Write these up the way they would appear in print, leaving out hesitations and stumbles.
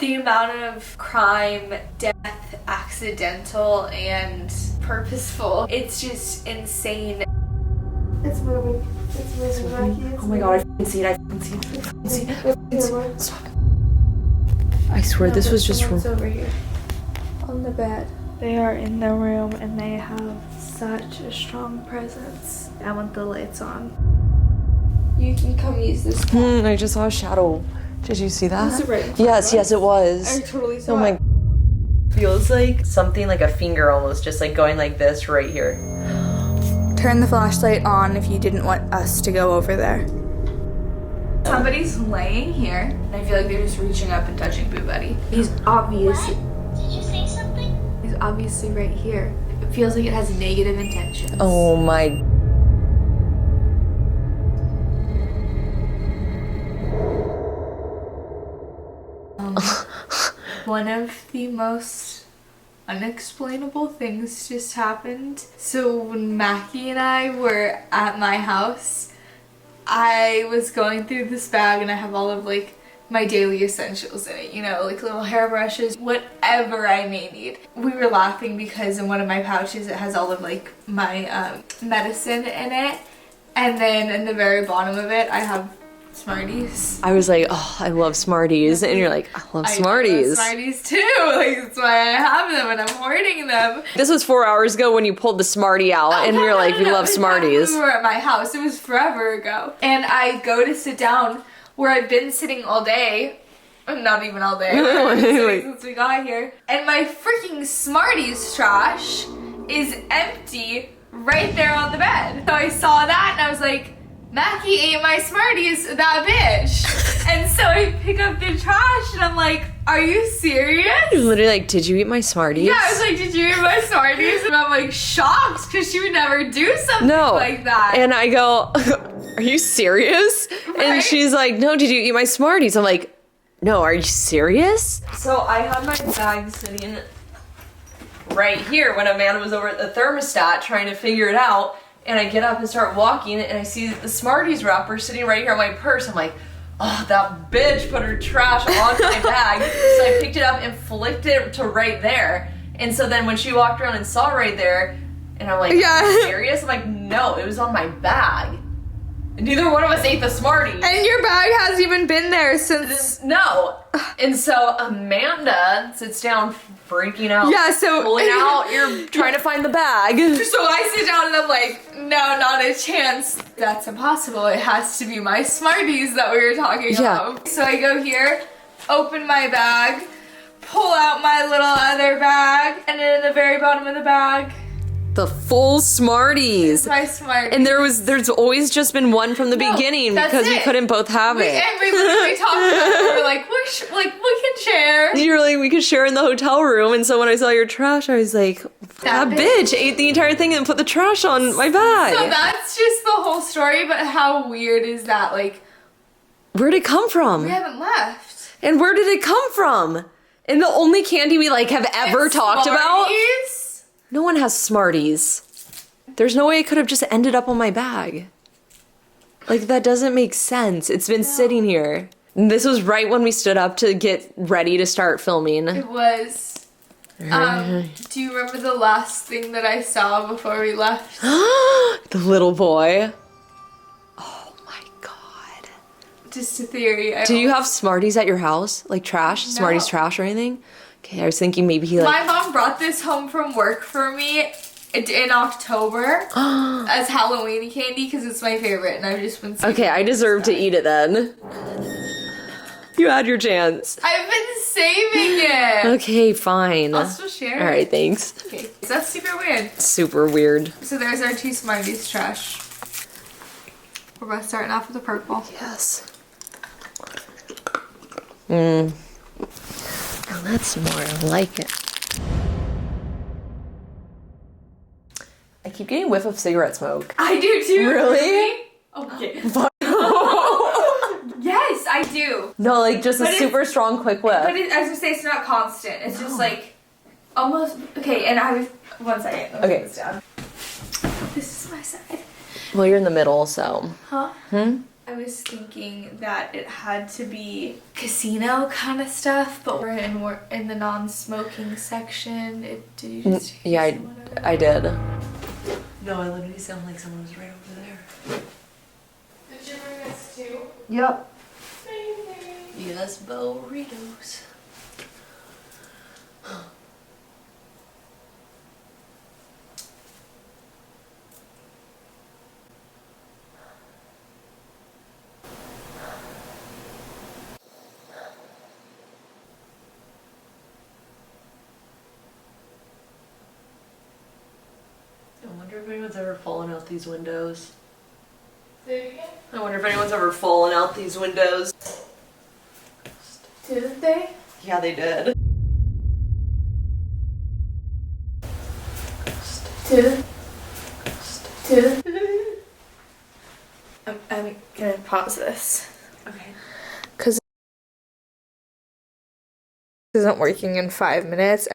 The amount of crime, death, accidental, and purposeful, it's just insane. It's moving. It's moving, Rocky. Oh my god, I see it. I see it. I see it. Stop it. I swear this was just from over here on the bed. They are in the room and they have such a strong presence. I want the lights on. You can come use this. I just saw a shadow. Did you see that? Was it right? Yes, yes, it was. I totally saw Oh my. it. Feels like something like a finger almost, just like going like this right here. Turn the flashlight on if you didn't want us to go over there. Somebody's laying here, and I feel like they're just reaching up and touching Boo Buddy. He's obviously. What? Did you say something? He's obviously right here. It feels like it has negative intentions. Oh my. One of the most unexplainable things just happened. So when Mackie and I were at my house, I was going through this bag and I have all of like my daily essentials in it, you know, like little hairbrushes, whatever I may need. We were laughing because in one of my pouches it has all of like my medicine in it, and then in the very bottom of it I have Smarties. I was like, oh, I love Smarties. And you're like, I love Smarties. I love Smarties too. Like, that's why I have them and I'm hoarding them. This was 4 hours ago when you pulled the Smartie out and you're like, we love Smarties. We were at my house. It was forever ago. And I go to sit down where I've been sitting all day. Not even all day. I've been sitting since we got here. And my freaking Smarties trash is empty right there on the bed. So I saw that and I was like, Mackie ate my Smarties, that bitch. And so I pick up the trash and I'm like, are you serious? You're literally like, did you eat my Smarties? Yeah, I was like, did you eat my Smarties? And I'm like shocked because she would never do something like that. And I go, are you serious? Right? And she's like, no, did you eat my Smarties? I'm like, no, are you serious? So I had my bag sitting right here when Amanda was over at the thermostat trying to figure it out. And I get up and start walking and I see the Smarties wrapper sitting right here on my purse. I'm like, oh, that bitch put her trash on my bag. So I picked it up and flicked it to right there. And so then when she walked around and saw right there, and I'm like, Yeah. are you serious? I'm like, no, it was on my bag. And neither one of us ate the Smarties. And your bag hasn't even been there since. No. And so Amanda sits down freaking out. Yeah, so. Pulling out, you're trying to find the bag. So I sit down and I'm like, no, not a chance. That's impossible. It has to be my Smarties that we were talking about. So I go here, open my bag, pull out my little other bag, and then in the very bottom of the bag, The full Smarties. my Smarties. And there's always just been one from the beginning that's because we it. couldn't both have it. And we literally talked about it. We were like, we can share. You're like, we could share in the hotel room. And so when I saw your trash, I was like, that bitch ate the entire thing and put the trash on my bag. So that's just the whole story, but how weird is that? Like, Where'd it come from? we haven't left. And where did it come from? And the only candy we like have ever It's talked about? Smarties. No one has Smarties. There's no way it could have just ended up on my bag. Like, that doesn't make sense. It's been sitting here. And this was right when we stood up to get ready to start filming. It was. Do you remember the last thing that I saw before we left? The little boy. Oh my god. Just a theory. Do you have Smarties at your house? Like trash? No. Smarties trash or anything? Okay, I was thinking maybe he My mom brought this home from work for me in October as Halloween candy because it's my favorite and I've just been saving Okay, I deserve to eat it then. You had your chance. I've been saving it. Okay, fine. I'll still share it. Alright, thanks. Okay, so that's super weird. Super weird. So there's our two Smarties trash. We're both starting off with the purple. Yes. Now that's more like it. I keep getting a whiff of cigarette smoke. I do too. Really? Okay. Yes, I do. No, like just But a super strong quick whiff. But I was gonna say it's not constant. It's just like almost okay. And I was 1 second. Let me Okay. put this down. This is my side. Well, you're in the middle, so. Huh? Hmm? I was thinking that it had to be casino kind of stuff, but we're in the non-smoking section. Did you just Yeah, I did. No, I literally sound like someone was right over there. Did you bring us too? Yep. Amazing. Yes, burritos. I wonder if anyone's ever fallen out these windows. Say it again? I wonder if anyone's ever fallen out these windows. Didn't they? Yeah, they did. I'm gonna pause this. Okay. Because it isn't working in 5 minutes.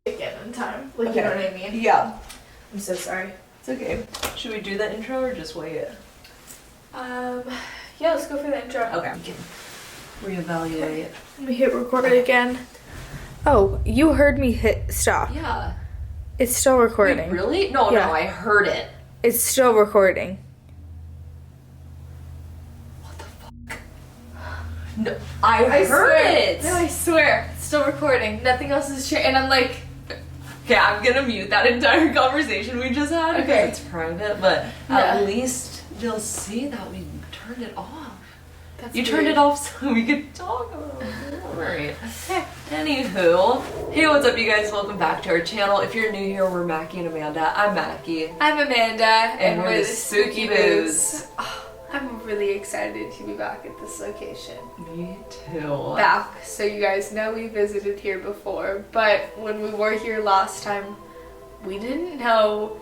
Again in time. Like, you know what I mean? Yeah. I'm so sorry. It's okay. Should we do the intro or just wait it? Yeah, let's go for the intro. Okay. We can reevaluate. Let me hit record again. Oh, you heard me hit stop. Yeah. It's still recording. Wait, really? No, Yeah. no, I heard it. It's still recording. What the fuck? No, I heard it. No, I swear. It's still recording. Nothing else is changed. And I'm like, Okay, I'm gonna mute that entire conversation we just had because Okay. it's private, but Yeah. at least they'll see that we turned it off. that's You weird. turned it off so we could talk about it. Alright. Anywho. Hey, what's up, you guys? Welcome back to our channel. If you're new here, we're Mackie and Amanda. I'm Mackie. I'm Amanda, and we're the Spooky Spooky Boos. Boos. Oh, I'm really excited to be back at this location. Me too. Back, so you guys know we visited here before, but when we were here last time, we didn't know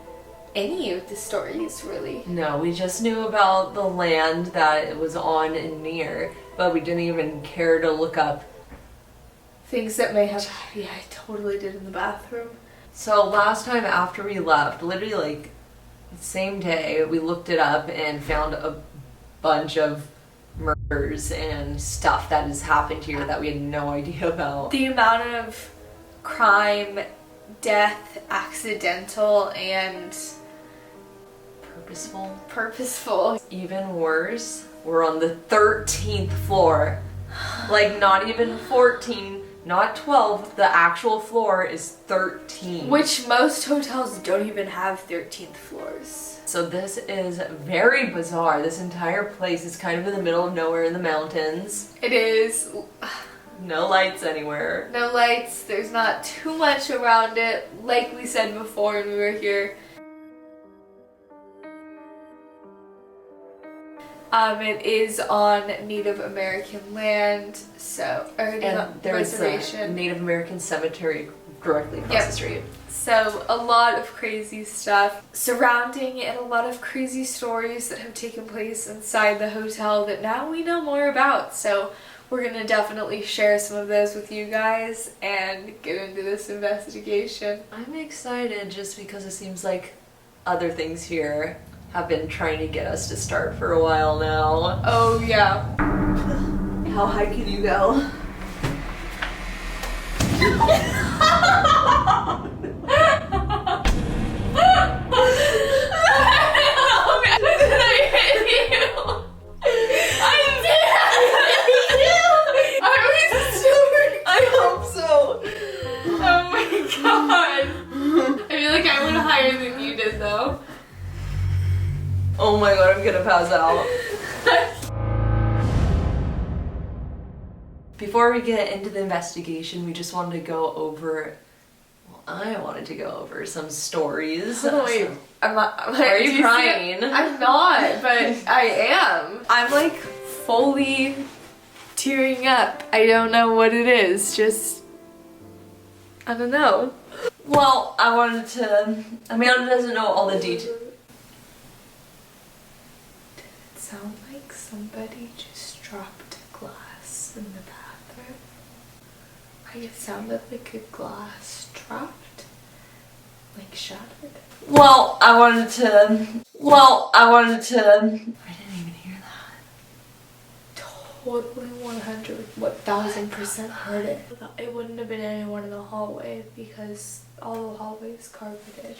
any of the stories, really. No, we just knew about the land that it was on and near, but we didn't even care to look up. Things that may have... Yeah, I totally did in the bathroom. So last time after we left, literally like the same day, we looked it up and found a bunch of murders and stuff that has happened here that we had no idea about. The amount of crime, death, accidental, and purposeful. Even worse, we're on the 13th floor. Like not even 14, not 12, the actual floor is 13. Which most hotels don't even have 13th floors. So this is very bizarre. This entire place is kind of in the middle of nowhere in the mountains. It is. No lights anywhere. No lights, there's not too much around it. Like we said before when we were here, it is on Native American land, so And there's a reservation. Native American cemetery directly across the street. So a lot of crazy stuff surrounding it, and a lot of crazy stories that have taken place inside the hotel that now we know more about. So we're gonna definitely share some of those with you guys and get into this investigation. I'm excited just because it seems like other things here have been trying to get us to start for a while now. Oh yeah. How high can you go? I hope so. Oh my god. I feel like I went higher than you did though. Oh my god, I'm gonna pass out. Before we get into the investigation, we just wanted to go over, well, I wanted to go over some stories. Oh, wait, I'm not. Are you crying? I'm not, but I am. I'm like fully tearing up. I don't know what it is. Just, I don't know. Well, I wanted to, Amanda doesn't know all the details. Did it sound like somebody just dropped a glass in the bathroom? Like it sounded like a glass dropped. like shattered. Well, I wanted to. I didn't even hear that. Totally 1,000% heard it. It wouldn't have been anyone in the hallway because all the hallways carpeted.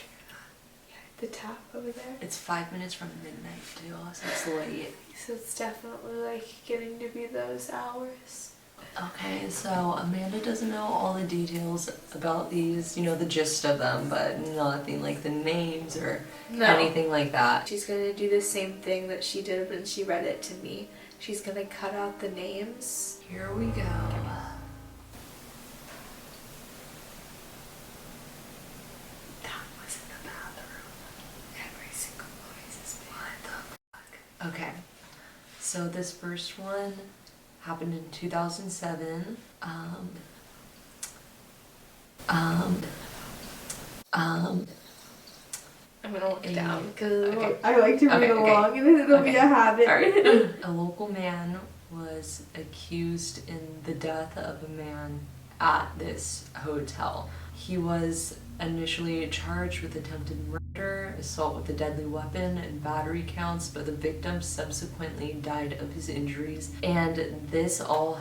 The tap over there. It's 5 minutes from midnight too, so it's late. So it's definitely like getting to be those hours. Okay, so Amanda doesn't know all the details about these, you know, the gist of them, but nothing like the names or anything like that. She's gonna do the same thing that she did when she read it to me. She's gonna cut out the names. Here we go. Okay, so this first one happened in 2007. I'm gonna look down because I like to read along and it'll be a habit. Right. A local man was accused in the death of a man at this hotel. He was initially charged with attempted murder, assault with a deadly weapon, and battery counts, but the victim subsequently died of his injuries. And this all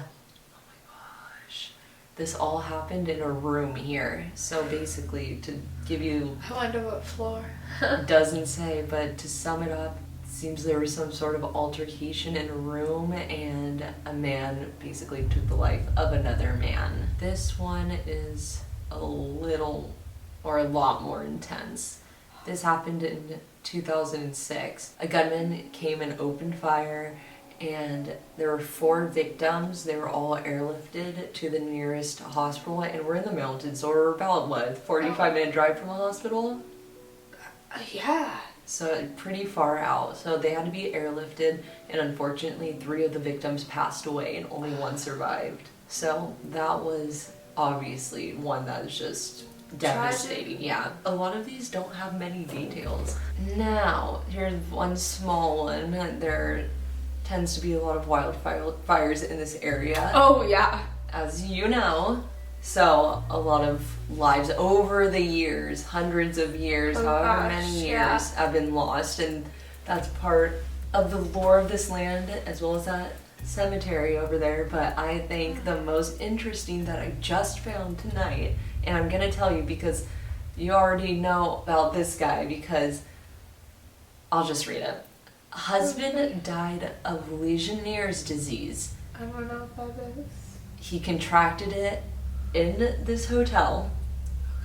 happened in a room here. So basically, to give you... I wonder what floor. doesn't say, but to sum it up, seems there was some sort of altercation in a room and a man basically took the life of another man. This one is a little or a lot more intense. This happened in 2006. A gunman came and opened fire and there were 4 victims. They were all airlifted to the nearest hospital, and we're in the mountains, so we're about, what, 45-minute drive from the hospital? Yeah. So pretty far out. So they had to be airlifted, and unfortunately 3 of the victims passed away and only 1 survived. So that was obviously one that is just devastating. Tragic. Yeah. A lot of these don't have many details. Now, here's one small one. There tends to be a lot of wildfires in this area. Oh yeah. As you know. So a lot of lives over the years, hundreds of years, however many years have been lost, and that's part of the lore of this land as well as that cemetery over there. But I think the most interesting that I just found tonight, and I'm gonna tell you because you already know about this guy, because I'll just read it. Husband died of Legionnaire's disease. I don't know what that is. He contracted it in this hotel.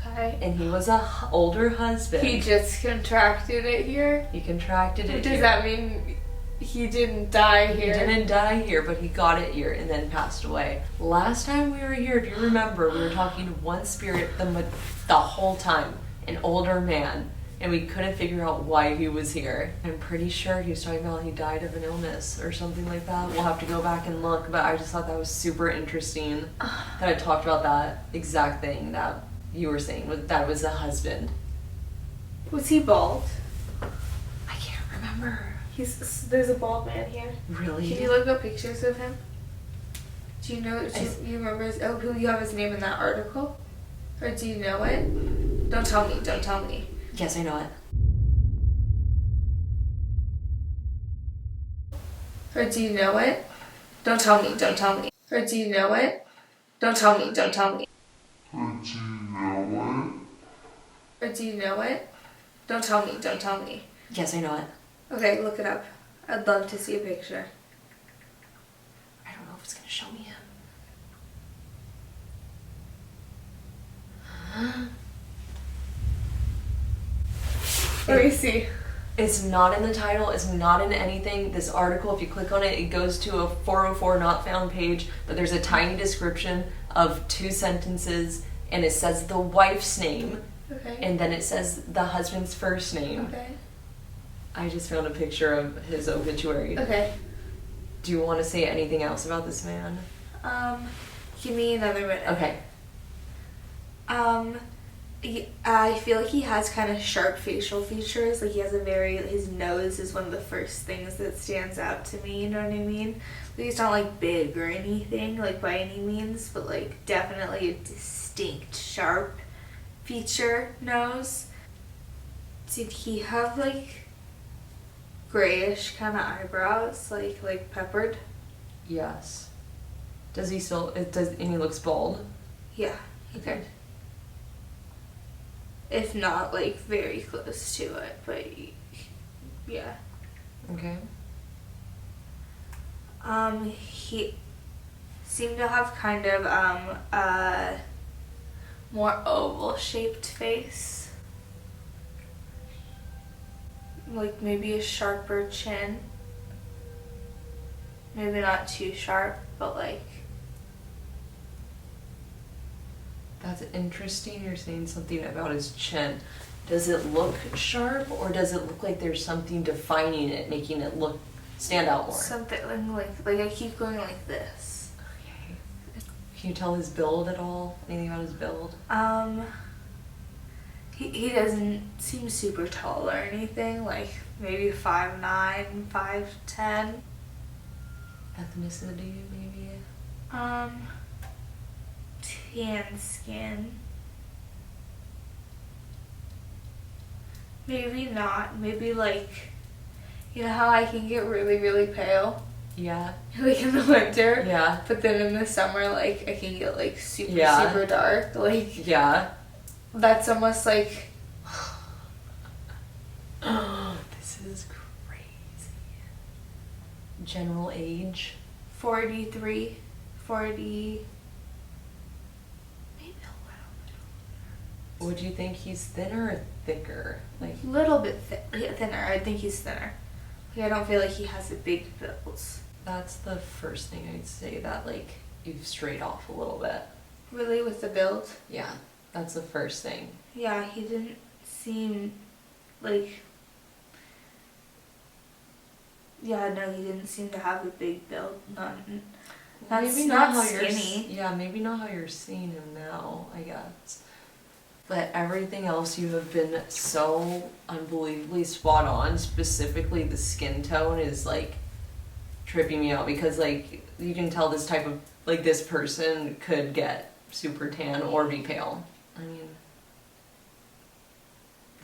Okay. And he was a older husband. He just contracted it here? He contracted it Does that mean he didn't die here? He didn't die here, but he got it here and then passed away. Last time we were here, do you remember, we were talking to one spirit the whole time, an older man, and we couldn't figure out why he was here. I'm pretty sure he was talking about he died of an illness or something like that. We'll have to go back and look, but I just thought that was super interesting that I talked about that exact thing that you were saying, that was a husband. Was he bald? I can't remember. There's a bald man here. Really? Can you look up pictures of him? Do you know? You remember? Who you have his name in that article, or do you know it? Don't tell me. Don't tell me. Yes, I know it. Or do you know it? Don't tell me. Don't tell me. Or do you know it? Don't tell me. Don't tell me. Or do you know it? Or do you know it? Don't tell me. Don't tell me. Yes, I know it. Okay, look it up. I'd love to see a picture. I don't know if it's gonna show me him. Let me see. It's not in the title, it's not in anything. This article, if you click on it, it goes to a 404 not found page, but there's a tiny description of 2 sentences, and it says the wife's name, Okay. and then it says the husband's first name. Okay. I just found a picture of his obituary. Okay. Do you want to say anything else about this man? Give me another minute. Okay. I feel like he has kind of sharp facial features. Like he has his nose is one of the first things that stands out to me, you know what I mean? Like he's not like big or anything, like by any means, but like definitely a distinct sharp feature nose. Did he have like grayish kind of eyebrows, like peppered? Yes. Does he still? And he looks bald. Yeah, he did. If not, like very close to it, but yeah. Okay. He seemed to have kind of a more oval shaped face. Like maybe a sharper chin. Maybe not too sharp, but like. That's interesting. You're saying something about his chin. Does it look sharp, or does it look like there's something defining it, making it look stand out more? Something like I keep going like this. Okay. Can you tell his build at all? Anything about his build? He doesn't seem super tall or anything. Like maybe 5'9", 5'10". Ethnicity, maybe? Tan skin. Maybe not. Maybe like, you know how I can get really, really pale? Yeah. Like in the winter? Yeah. But then in the summer, like, I can get like super, Yeah. super dark. Like, Yeah. that's almost like... This is crazy. General age? 43, 40... Maybe a Would you think he's thinner or thicker? Like, little bit thinner. I think he's thinner. Like, I don't feel like he has a big build. that's the first thing I'd say, that like you've strayed off a little bit. Really, with the build? Yeah, that's the first thing. Yeah, he didn't seem like... Yeah, no, he didn't seem to have a big build. Not Maybe not how skinny. Yeah, maybe not how you're seeing him now, I guess. But everything else, you have been so unbelievably spot on. Specifically, the skin tone is like tripping me out, because like you can tell this type of, like, this person could get super tan or be pale. I mean,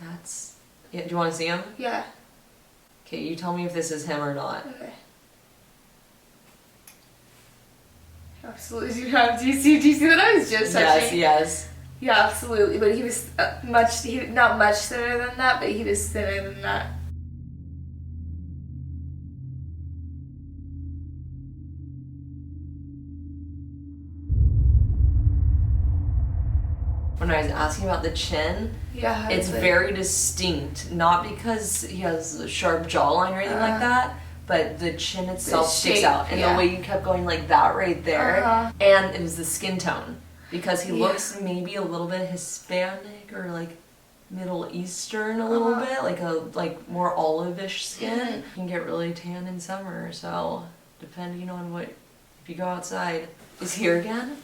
that's... Yeah, do you want to see him? Yeah. Okay, you tell me if this is him or not. Okay. Absolutely. Do you see what I was just touching? Yes. Yeah, absolutely. But he was not much thinner than that, but he was thinner than that. When I was asking about the chin, Yeah. it's very distinct. Not because he has a sharp jawline or anything like that, but the chin itself sticks shape, out. And yeah. the way you kept going like that right there. Uh-huh. And it was the skin tone. Because he Yeah. looks maybe a little bit Hispanic or like Middle Eastern a little bit. Like more olive-ish skin. Mhm. You can get really tan in summer. So depending on if you go outside. Is he here again?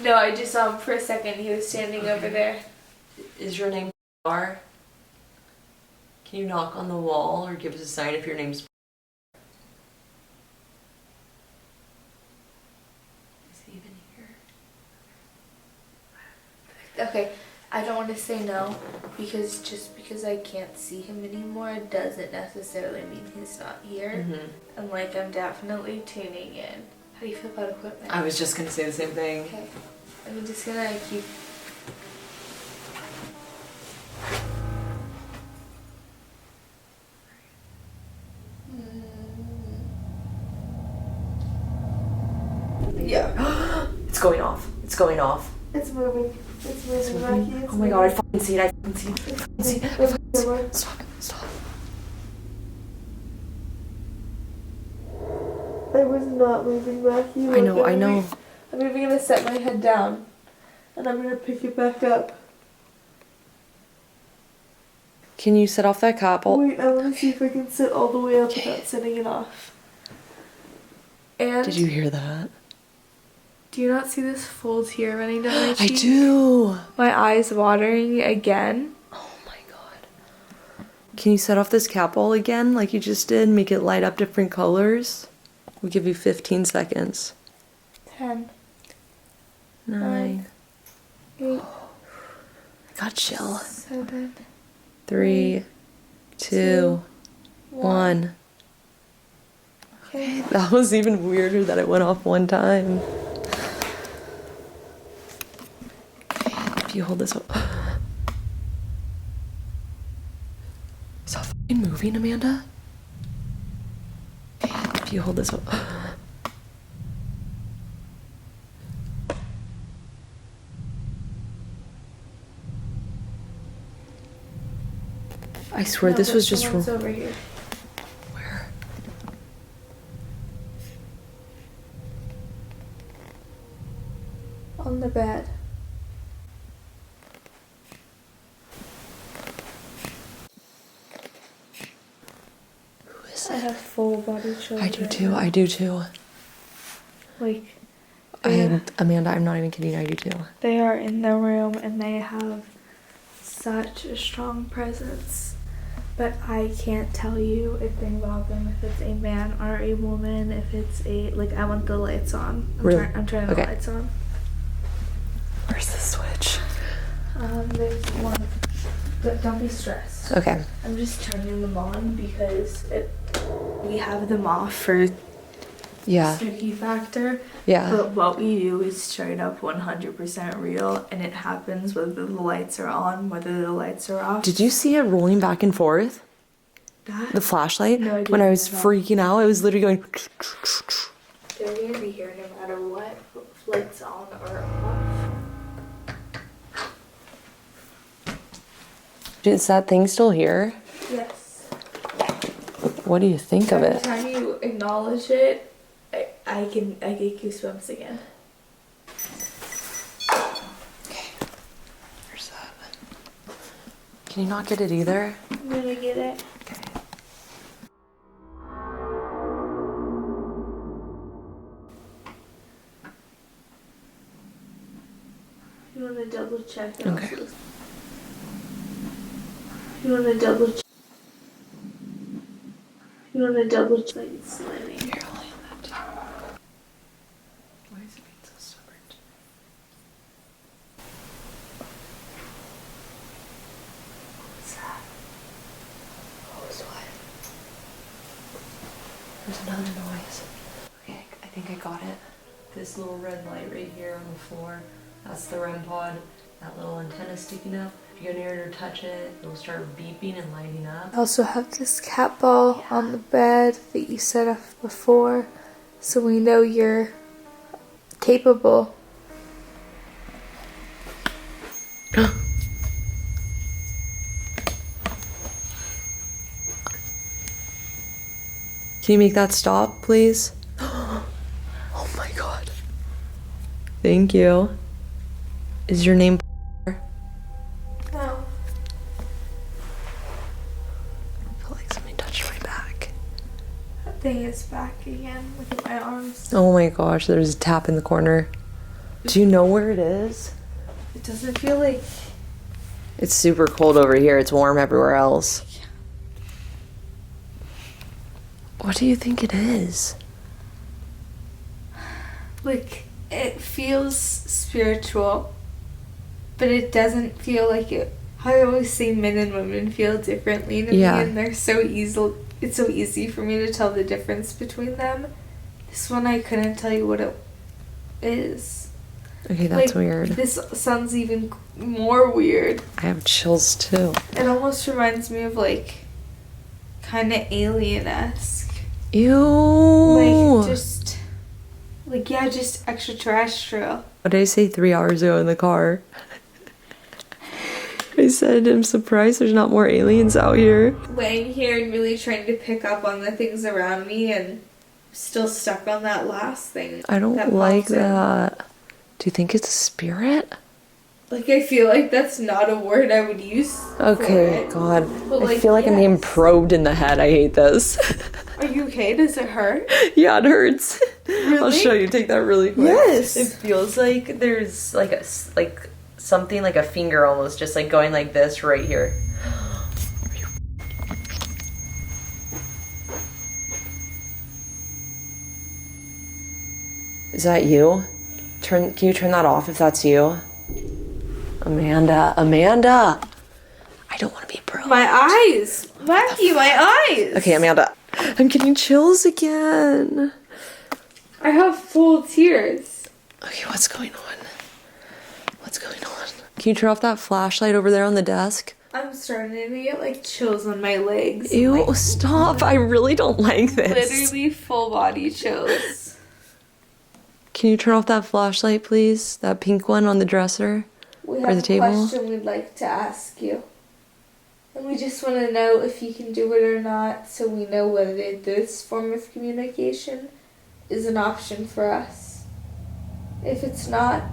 No, I just saw him for a second. He was standing over there. Is your name Bar? Can you knock on the wall or give us a sign if your name's... Is he even here? Okay, I don't want to say no, because just because I can't see him anymore doesn't necessarily mean he's not here. Mm-hmm. And like, I'm definitely tuning in. How do you feel about equipment? I was just gonna say the same thing. Okay. I'm just gonna keep... Yeah. It's going off. It's going off. It's moving. It's moving. It's moving. Rocky. It's Oh my god, I fucking see it. I fucking see it. I fucking see it. I fucking see it. Stop. Stop. I was not moving, Rocky. I know. I'm even gonna set my head down, and I'm gonna pick it back up. Can you set off that couple? Wait, I want to see if I can sit all the way up without setting it off. And Did you hear that? do you not see this full tear running down my I cheek? do. My eyes watering again. Oh my god. Can you set off this cat ball again like you just did? Make it light up different colors? We'll give you 15 seconds. 10, 9. 8, I got chill. 7, 3, 2, 1. Okay. That was even weirder that it went off one time. If you hold this up. Is that fucking moving, Amanda? If you hold this up. I swear this was just over here. Where? On the bed. Who is I it? have full body chills. I do right too. now. I do too. Like, Amanda, I'm not even kidding. I do too. they are in the room and they have such a strong presence. But I can't tell you a thing about them, if it's a man or a woman, if it's a, like, I want the lights on. Really? I'm turning the Okay. lights on. Where's the switch? There's one. But don't be stressed. Okay. I'm just turning them on because we have them off for Yeah. spooky factor. Yeah. But what we do is straight up 100% real, and it happens whether the lights are on, whether the lights are off. Did you see it rolling back and forth? That? The flashlight? No, I didn't When I was know. freaking out, it was literally going. They're gonna be here no matter what, lights on or off. Is that thing still here? Yes. What do you think of Every it? time you acknowledge it, I get goosebumps again. Where's that? Can you not get it either? I'm gonna get it. Okay. You wanna double check? Okay. You wanna double check? You wanna double check? It's slamming. Here, I'll hand that to you. Why is it being so stubborn? What's that? Oh, it's what? There's another noise. Okay, I think I got it. This little red light right here on the floor, that's the REM pod. That little antenna sticking up. If you go near it or touch it, it'll start beeping and lighting up. I also have this cat ball on the bed that you set up before, so we know you're capable. Can you make that stop, please? Oh my god. Thank you. Is your name? No. I feel like somebody touched my back. That thing is back again. Look at my arms. Oh my gosh, there's a tap in the corner. Do you know where it is? It doesn't feel like... It's super cold over here. It's warm everywhere else. What do you think it is? Like, it feels spiritual, but it doesn't feel like it. I always say men and women feel differently to Yeah. me, and they're so easy. It's so easy for me to tell the difference between them. This one, I couldn't tell you what it is. Okay, that's Like, weird. This sounds even more weird. I have chills too. It almost reminds me of, like, kind of alien-esque. Ew. Like, just extraterrestrial. What did I say 3 hours ago in the car? I said, I'm surprised there's not more aliens out here. Laying here and really trying to pick up on the things around me and still stuck on that last thing. I don't that like pops in. that. Do you think it's a spirit? Like, I feel like that's not a word I would use. Okay, for it. God. But, I like, feel like I'm being yes. probed in the head. I hate this. Are you okay? Does it hurt? Yeah, it hurts. I'll Really? show you. Take that really quick. Yes. It feels like there's like something like a finger almost just like going like this right here. Is that you? Can you turn that off if that's you? Amanda. I don't want to be probed. My eyes! Mackie, my eyes! Okay, Amanda. I'm getting chills again. I have full tears. Okay, what's going on? What's going on? Can you turn off that flashlight over there on the desk? I'm starting to get like chills on my legs. Ew, Like, stop. I really don't like this. literally full body chills. Can you turn off that flashlight, please? That pink one on the dresser? We Or have the a table? question we'd like to ask you. And we just want to know if you can do it or not, so we know whether this form of communication is an option for us. If it's not,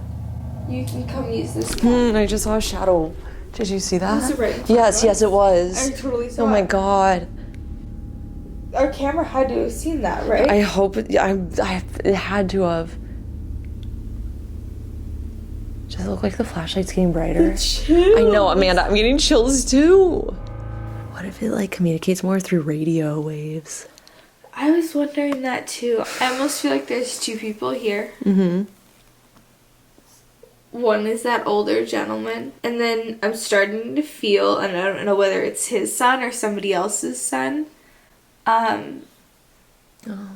you can come use this one. I just saw a shadow. Did you see that? Was it right in front Yes, of yes, us? it was. I totally saw Oh my it. god. Our camera had to have seen that, right? I hope it had to have. Does it look like the flashlight's getting brighter? I know, Amanda, I'm getting chills too. What if it like communicates more through radio waves? I was wondering that too. I almost feel like there's two people here. Mm-hmm. One is that older gentleman, and then I'm starting to feel, and I don't know whether it's his son or somebody else's son. Oh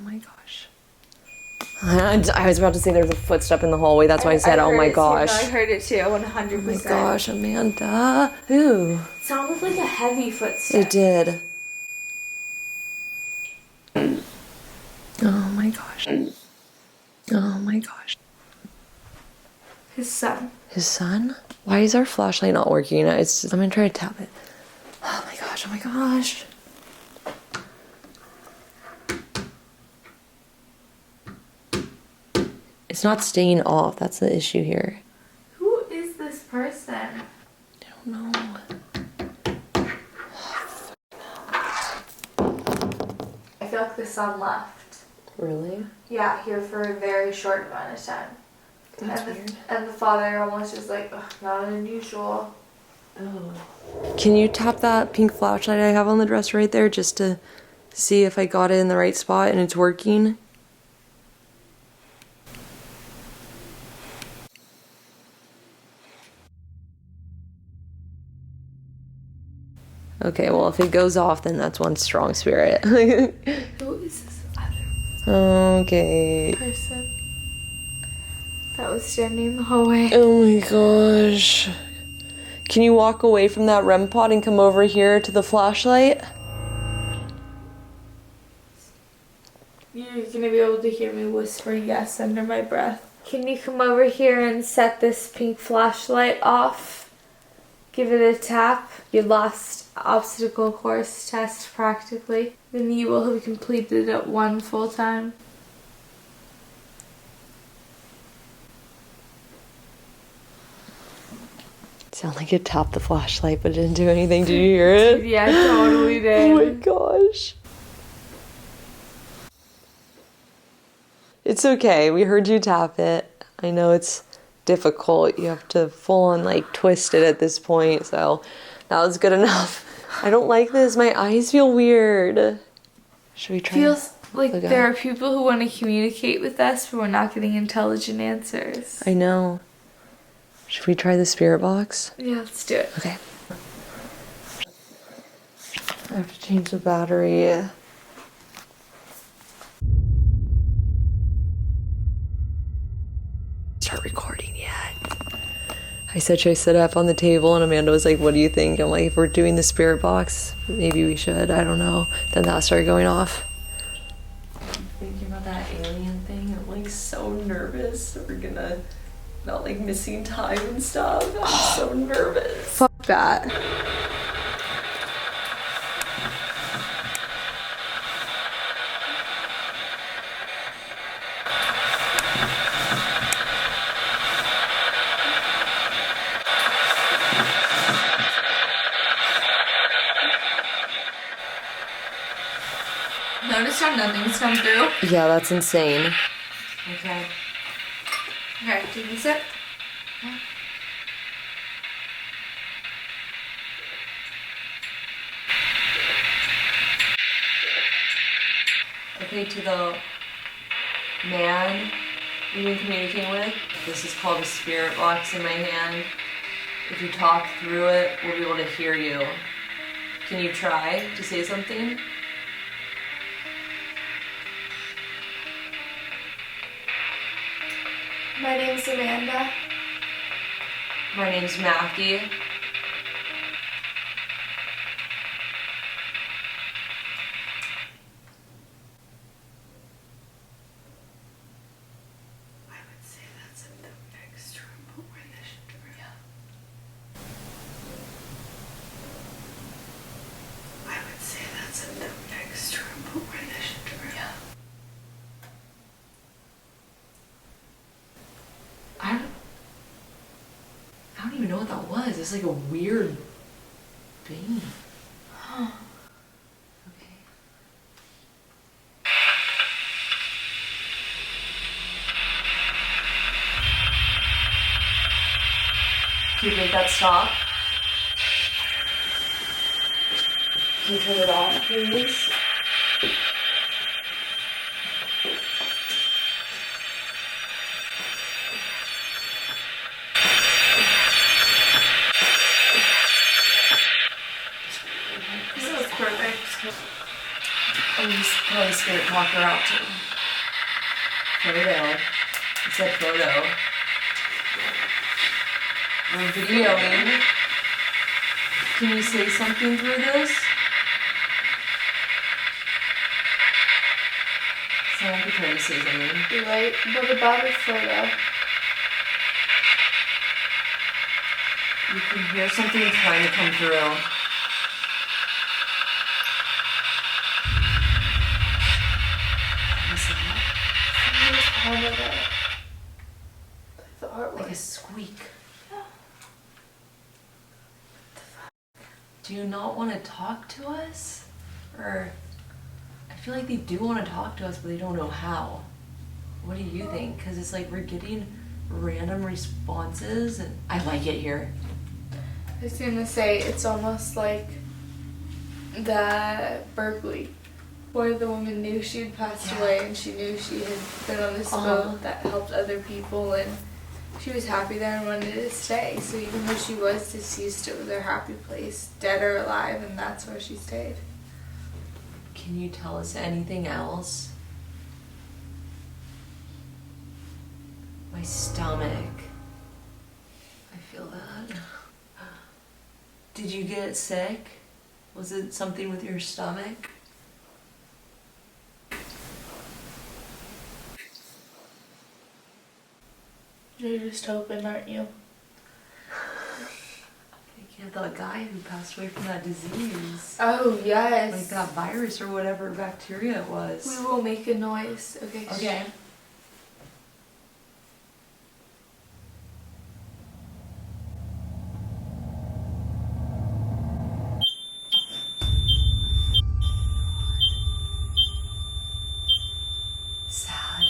my gosh. I was about to say there's a footstep in the hallway. That's why I said, oh my gosh. I heard it too, 100%. Oh my gosh, Amanda. Ooh. It sounded like a heavy footstep. It did. Oh my gosh. Oh my gosh. His son. His son? Why is our flashlight not working? I'm gonna try to tap it. Oh my gosh, oh my gosh. It's not staying off. That's the issue here. Who is this person? I don't know. I feel like the son left. Really? Yeah, here for a very short amount of time. That's weird. And the father almost is like, ugh, not unusual. Oh. Can you tap that pink flashlight I have on the dresser right there just to see if I got it in the right spot and it's working? Okay, well, if it goes off, then that's one strong spirit. Who is this other Okay. person that was standing in the hallway? Oh my gosh. Can you walk away from that REM pod and come over here to the flashlight? You're gonna be able to hear me whisper yes under my breath. Can you come over here and set this pink flashlight off? Give it a tap. Your last obstacle course test practically. Then you will have completed it one full time. Sound like it tapped the flashlight, but it didn't do anything. Did you hear it? Yeah, totally did. Oh my gosh. It's okay. We heard you tap it. I know it's difficult. You have to full on like twist it at this point, so that was good enough. I don't like this. My eyes feel weird. Should we try? Feels like Look there at- are people who want to communicate with us, but we're not getting intelligent answers. I know. Should we try the spirit box? Yeah, let's do it. Okay. I have to change the battery. Start recording yet. I said, should I sit up on the table? And Amanda was like, what do you think? I'm like, if we're doing the spirit box, maybe we should. I don't know. Then that started going off. Thinking about that alien thing, I'm like so nervous. We're gonna, about like missing time and stuff. I'm so nervous. Fuck that. Notice how nothing's come through? Yeah, that's insane. Okay. Okay, take a sip. Okay, to the man you've been communicating with, this is called a spirit box in my hand. If you talk through it, we'll be able to hear you. Can you try to say something? My name's Amanda. My name's Mackie. I would say that's in the next room, but we're in this room. Yeah. I would say that's in the next room, but we're in this room. Yeah. I don't even know what that was. It's like a weird thing. Huh. Okay. Can you make that stop? Can you turn it off, please? This was perfect. I'm just probably spirit talker out too. Photo. It said photo. We're videoing. Can you say something through this? Someone could try to say something. You're right. What about a photo? You can hear something trying to come through. Listen, Where's part of it? Like the artwork. like a squeak. Do you not want to talk to us? Or I feel like they do want to talk to us, but they don't know how. What do you think? Because it's like we're getting random responses, and I like it here. I was gonna say it's almost like the Berkeley, where the woman knew she'd passed away and she knew she had been on this boat that helped other people, and she was happy there and wanted to stay. So even though she was deceased, it was her happy place, dead or alive, and that's where she stayed. Can you tell us anything else? My stomach. I feel that. Did you get sick? Was it something with your stomach? You're just hoping, aren't you? Thinking of the guy who passed away from that disease. Oh, yes. Like that virus or whatever bacteria it was. We will make a noise. Okay. Okay. Sad.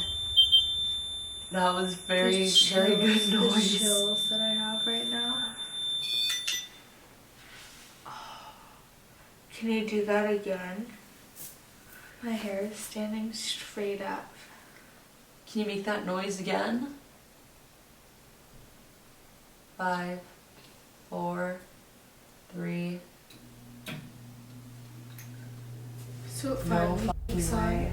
That was very, very good The noise. chills that I have right now. Can you do that again? My hair is standing straight up. Can you make that noise again? 5, 4, 3. So it No finally fucking makes on. way.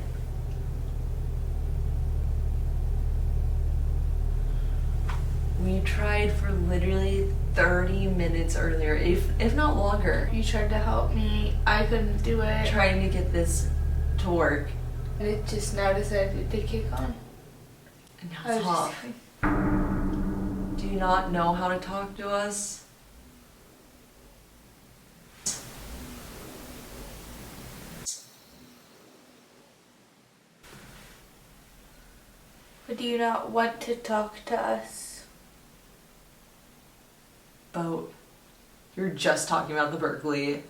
We tried for literally 30 minutes earlier, if not longer, You tried to help me. I couldn't do it. trying to get this to work. And it just now decided to kick on. And now I it's was off. just Do you not know how to talk to us? But do you not want to talk to us? Boat. You're just talking about the Berkeley.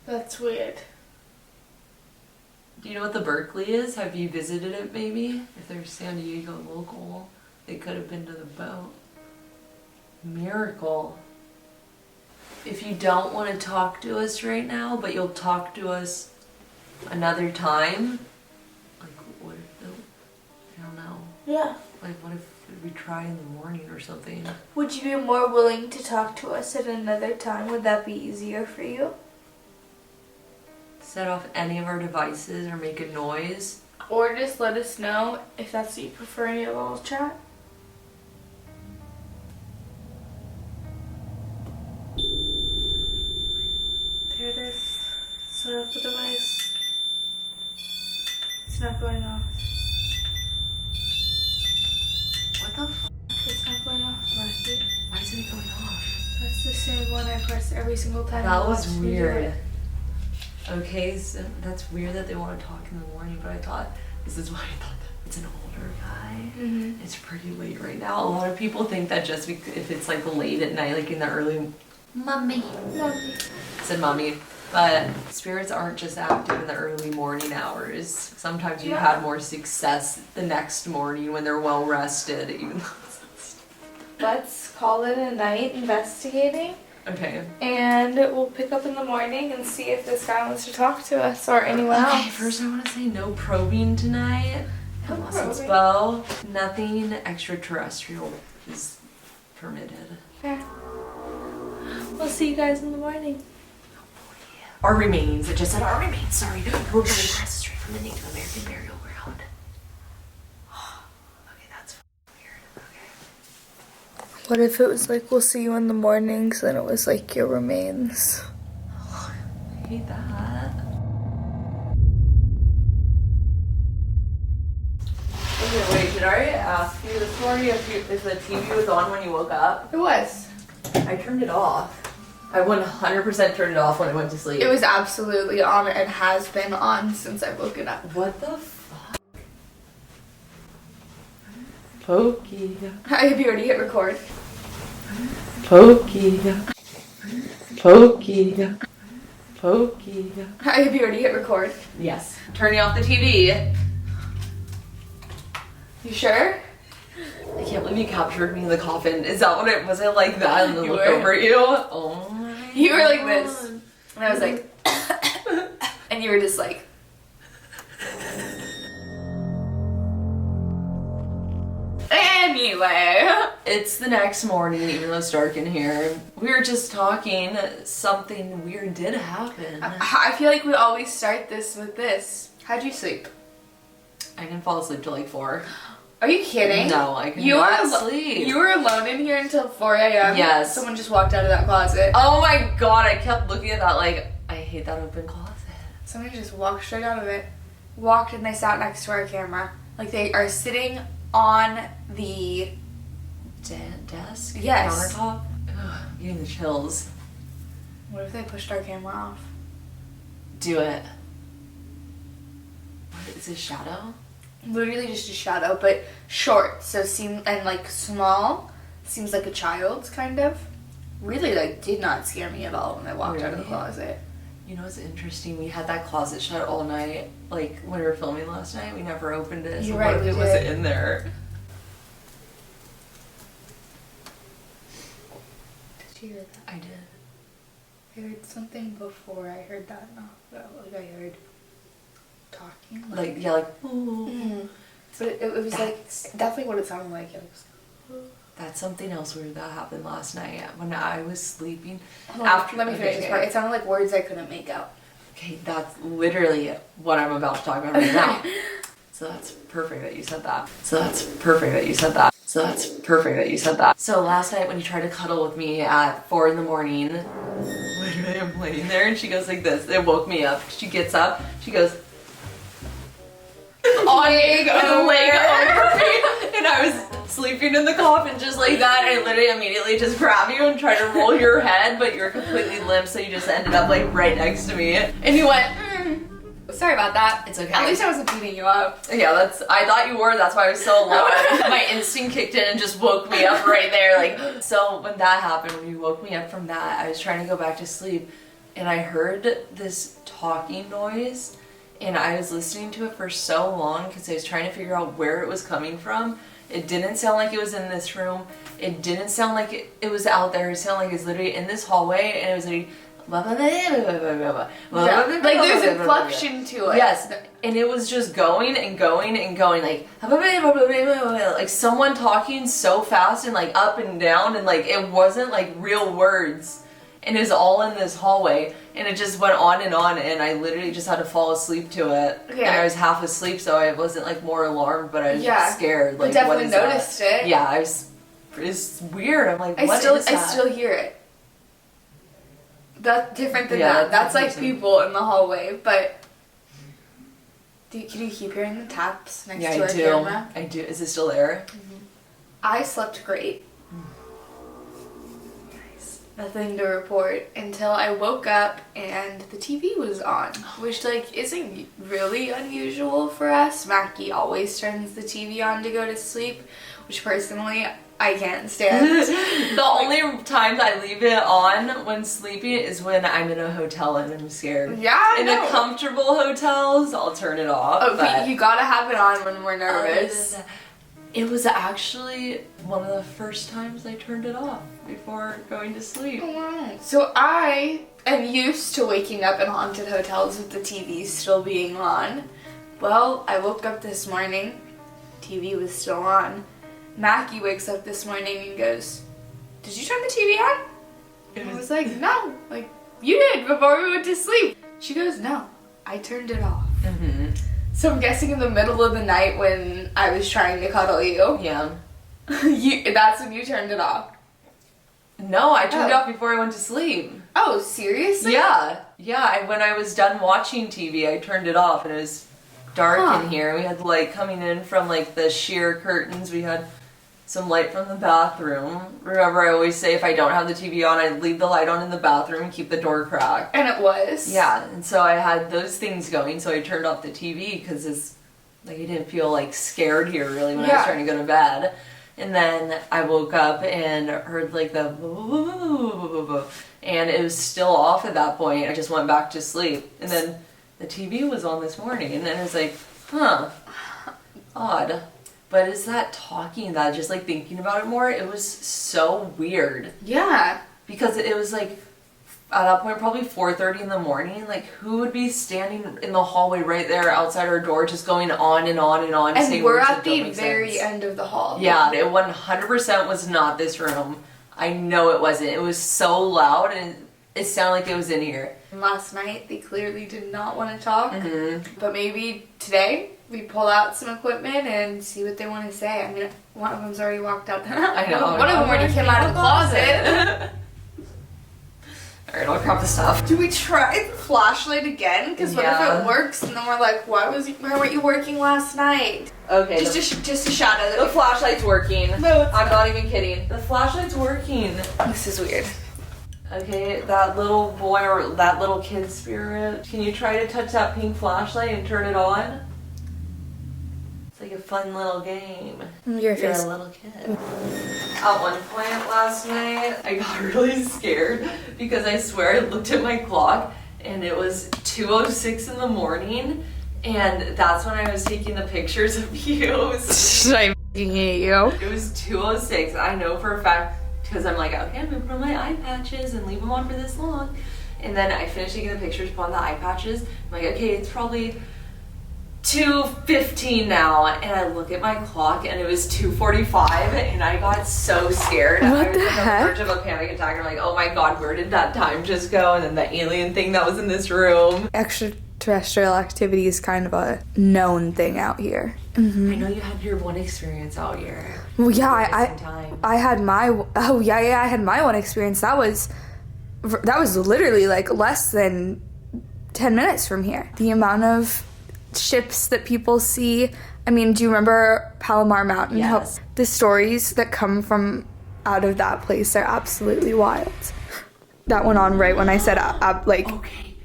That's weird. Do you know what the Berkeley is? Have you visited it maybe? If they're San Diego local, they could have been to the boat. Miracle. If you don't want to talk to us right now, but you'll talk to us another time, like what if I don't know. Yeah. Like what if we try in the morning or something. Would you be more willing to talk to us at another time? Would that be easier for you? Set off any of our devices or make a noise. Or just let us know if that's what you prefer in your little chat. There it is. Set up the device. It's not going off. What the f? It's not going off, Marky. Why isn't it going off? That's the same one I press every single time. That was watch me do weird. it. Okay, so that's weird that they want to talk in the morning, but I thought, this is why I thought that it's an older guy. Mm-hmm. It's pretty late right now. A lot of people think that just if it's like late at night, like in the early, Mommy. said mommy, but spirits aren't just active in the early morning hours. Sometimes you have more success the next morning when they're well rested, even though Let's call it a night investigating. okay. And we'll pick up in the morning and see if this guy wants to talk to us or anyone else. Okay, first I want to say no probing tonight. No Unless it's probing. Bo. Nothing extraterrestrial is permitted. Fair. We'll see you guys in the morning. Our remains. It just said our remains. Sorry. We're going across the street from the Native American burial ground. Okay, that's weird. Okay. What if it was like, we'll see you in the morning, so then it was like your remains? I hate that. Okay, wait, did I ask you this morning if the TV was on when you woke up? It was. I turned it off. I 100% turned it off when I went to sleep. It was absolutely on and has been on since I woke it up. What the fuck? Pokey. Have you already hit record? Pokey. Pokey. Pokey. Have you already hit record? Yes. Turning off the TV. You sure? I can't believe you captured me in the coffin. Is that what it was? It like that and then You looked were. over at you? Oh my You were like God. this. And I was like, and you were just like. Anyway. It's the next morning, even though it's dark in here. We were just talking. Something weird did happen. I feel like we always start this with this. How'd you sleep? I didn't fall asleep till like 4. Are you kidding? No, I could You not were sleep. You were alone in here until 4 a.m. Yes. Someone just walked out of that closet. Oh my God, I kept looking at that like, I hate that open closet. Someone just walked straight out of it. Walked and they sat next to our camera. Like they are sitting on the... Desk? Yes. Countertop? Ugh, getting the chills. What if they pushed our camera off? Do it. What is it, shadow? Literally just a shadow, but short, so and like small. Seems like a child's kind of. Really like did not scare me at all when I walked out of the Really? closet. You know what's interesting? We had that closet shut all night. Like when we were filming last night, we never opened it. So You're what right, if we it was did. in there? Did you hear that? I did. I heard something before I heard that knock though. Like I heard talking. Like, yeah, like, ooh. Mm. But it was like definitely what it sounded like. It was, That's something else weird that happened last night when I was sleeping. hold on, let me okay, finish this part. It sounded like words I couldn't make out. Okay, that's literally what I'm about to talk about right now. So that's perfect that you said that. So that's perfect that you said that. So that's perfect that you said that. So last night when you tried to cuddle with me at 4 in the morning, literally I'm laying there and she goes like this. It woke me up. She gets up. She goes, Leg with a leg over me. And I was sleeping in the coffin just like that. And I literally immediately just grab you and try to roll your head, but you're completely limp, so you just ended up like right next to me. And you went, Sorry about that. It's okay. At least I wasn't beating you up. Yeah, I thought you were, that's why I was so alarmed. My instinct kicked in and just woke me up right there. Like, so when that happened, when you woke me up from that, I was trying to go back to sleep and I heard this talking noise and I was listening to it for so long because I was trying to figure out where it was coming from. It didn't sound like it was in this room. It didn't sound like it was out there. It sounded like it was literally in this hallway and it was literally Like there's inflection to it. Yes, and it was just going and going and going, like someone talking so fast and like up and down, and like it wasn't like real words, and it was all in this hallway, and it just went on, and I literally just had to fall asleep to it. Yeah. And I was half asleep, so I wasn't like more alarmed, but I was just scared. Like, I definitely what is noticed that? it. Yeah, it's weird. I'm like, what is that? I still hear it. That's different than Yeah, that. That's like different. people in the hallway, but can you keep hearing the taps next to our camera? I do. Is it still there? I slept great. Nice. Nothing to report until I woke up and the TV was on, which like isn't really unusual for us. Mackie always turns the TV on to go to sleep, which personally I can't stand. The only times I leave it on when sleeping is when I'm in a hotel and I'm scared. Yeah, In the comfortable hotels, I'll turn it off. Oh, but you gotta have it on when we're nervous. other than that, it was actually one of the first times I turned it off before going to sleep. So I am used to waking up in haunted hotels with the TV still being on. Well, I woke up this morning, TV was still on. Mackie wakes up this morning and goes, "Did you turn the TV on?" And I was like, "No, like you did before we went to sleep." She goes, "No, I turned it off." Mm-hmm. So I'm guessing in the middle of the night when I was trying to cuddle you, Yeah. that's when you turned it off. No, I turned it Oh. off before I went to sleep. Oh, seriously? Yeah. When I was done watching TV, I turned it off, and it was dark in here. We had light coming in from like the sheer curtains. We had some light from the bathroom. Remember, I always say if I don't have the TV on, I leave the light on in the bathroom and keep the door cracked. And it was? Yeah, and so I had those things going, so I turned off the TV because it's like I didn't feel like scared here really when I was trying to go to bed. And then I woke up and heard like the and it was still off at that point. I just went back to sleep. And then the TV was on this morning, and then it was like, odd. But is that talking that, just like thinking about it more, it was so weird. Yeah. Because it was like, at that point, probably 4:30 in the morning. Like, who would be standing in the hallway right there outside our door just going on and on and on? And saying we're words at that don't the make very sense. end of the hall. Yeah, it 100% was not this room. I know it wasn't. It was so loud and it sounded like it was in here. Last night, they clearly did not want to talk. Mm-hmm. But maybe today, we pull out some equipment and see what they want to say. I mean, one of them's already walked out. I know. One of them already came out of the closet. Alright, I'll grab the stuff. Do we try the flashlight again? Because what if it works and then we're like, why weren't you working last night? Okay. Just a shadow. The flashlight's working. No, I'm not even kidding. The flashlight's working. This is weird. Okay, that little boy or that little kid spirit. Can you try to touch that pink flashlight and turn it on? It's like a fun little game. Your You're face. a little kid. At one point last night, I got really scared because I swear I looked at my clock and it was 2:06 in the morning, and that's when I was taking the pictures of you. Should I hate you? It was 2:06. I know for a fact because I'm like, okay, I'm gonna put on my eye patches and leave them on for this long. And then I finished taking the pictures, put on the eye patches. I'm like, okay, it's probably 2:15 now, and I look at my clock and it was 2:45, and I got so scared. What I was the like heck? on the verge of a panic attack. I'm like, oh my god, where did that time just go? And then the alien thing that was in this room. Extraterrestrial activity is kind of a known thing out here. Mm-hmm. I know you had your one experience out here. Well, yeah, I I had my I had my one experience. That was literally like less than 10 minutes from here. The amount of ships that people see. I mean, do you remember Palomar Mountain? Yes. The stories that come from out of that place are absolutely wild. That went on right when I said like Okay,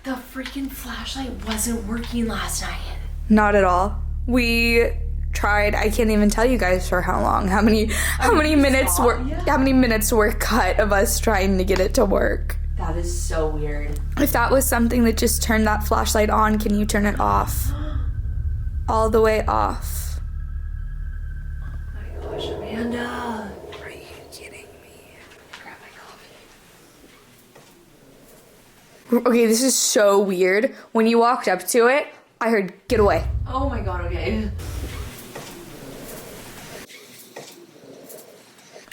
the freaking flashlight wasn't working last night. not at all. We tried. I can't even tell you guys for how long. How many minutes were cut of us trying to get it to work. That is so weird. If that was something that just turned that flashlight on, can you turn it off? All the way off. Oh my gosh, Amanda. Are you kidding me? Grab my coffee. Okay, this is so weird. When you walked up to it, I heard, get away. Oh my god, okay.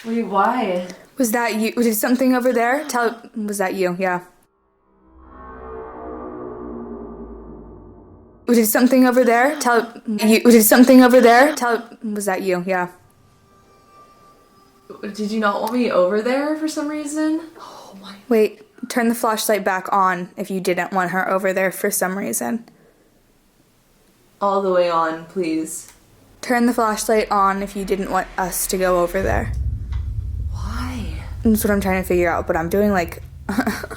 Wait, why? Was that you? Was it something over there? Was that you? Yeah. Was it something over there? Was it something over there? Was that you? Yeah. Did you not want me over there for some reason? Oh my. Wait, turn the flashlight back on if you didn't want her over there for some reason. All the way on, please. Turn the flashlight on if you didn't want us to go over there. Why? That's what I'm trying to figure out, but I'm doing like...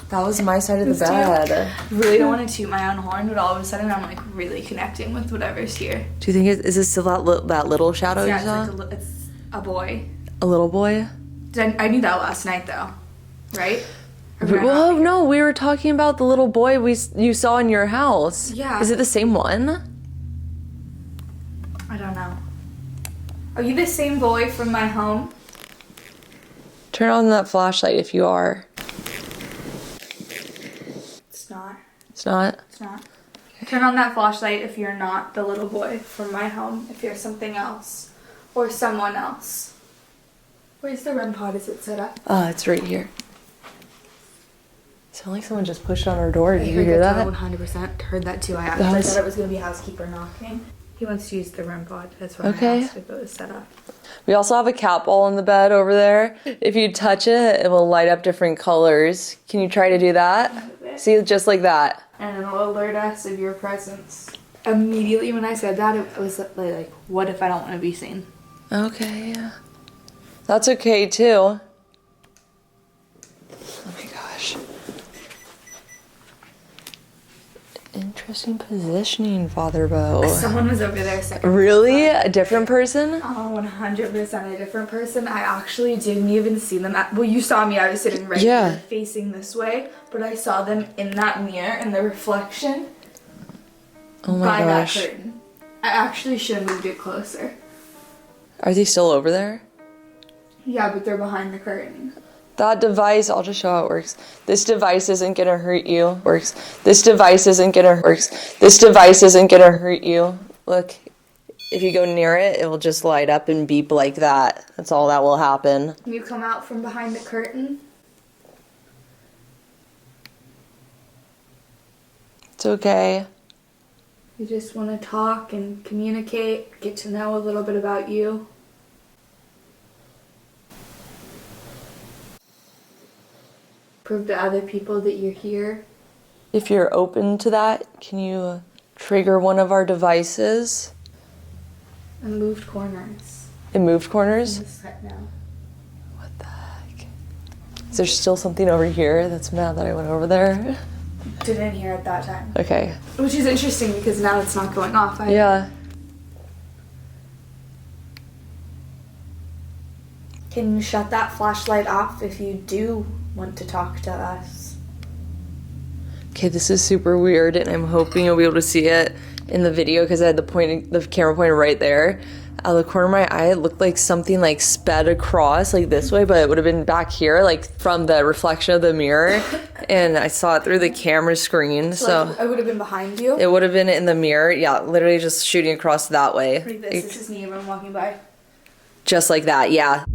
That was my side of the bed. Really don't want to toot my own horn, but all of a sudden I'm like really connecting with whatever's here. Do you think is this still that little shadow Yeah, you saw? it's a boy. A little boy? I knew that last night though, right? Or did I not? Well, no, we were talking about the little boy you saw in your house. Yeah. Is it the same one? I don't know. Are you the same boy from my home? Turn on that flashlight if you are. It's not. It's not? It's not. Turn on that flashlight if you're not the little boy from my home, if you're something else. Or someone else. Where's the REM pod? Is it set up? It's right here. It sounded like someone just pushed on our door. Did I you heard hear that? 100% heard that too. I actually thought it was going to be a housekeeper knocking. He wants to use the REM pod. That's why I asked if it was set up. We also have a cat ball in the bed over there. If you touch it, it will light up different colors. Can you try to do that? See, just like that. And it'll alert us of your presence. Immediately when I said that, it was like, what if I don't want to be seen? Okay, yeah. That's okay too. Oh my gosh. Interesting positioning, Father Bo. Someone was over there a second. Really? A different person? Oh, 100% a different person. I actually didn't even see them. Well, you saw me. I was sitting right here facing this way. But I saw them in that mirror, in the reflection. Oh my gosh. That curtain. I actually should have moved it closer. Are they still over there? Yeah, but they're behind the curtain. That device, I'll just show how it works. This device isn't gonna hurt you. This device isn't gonna hurt you. Look, if you go near it, it will just light up and beep like that. That's all that will happen. Can you come out from behind the curtain? It's okay. You just want to talk and communicate, get to know a little bit about you. Prove to other people that you're here. If you're open to that, can you trigger one of our devices? And moved corners. It moved corners? In the set now. What the heck? Is there still something over here that's mad that I went over there? Didn't hear it that time. Okay. Which is interesting because now it's not going off. Yeah. Can you shut that flashlight off if you do want to talk to us? Okay, this is super weird, and I'm hoping you'll be able to see it in the video because I had the camera pointed right there. Out of the corner of my eye, it looked like something like sped across like this way, but it would have been back here, like from the reflection of the mirror, and I saw it through the camera screen. So like, it would have been behind you. It would have been in the mirror. Yeah, literally just shooting across that way. Like this. This is me when I'm walking by. Just like that. Yeah.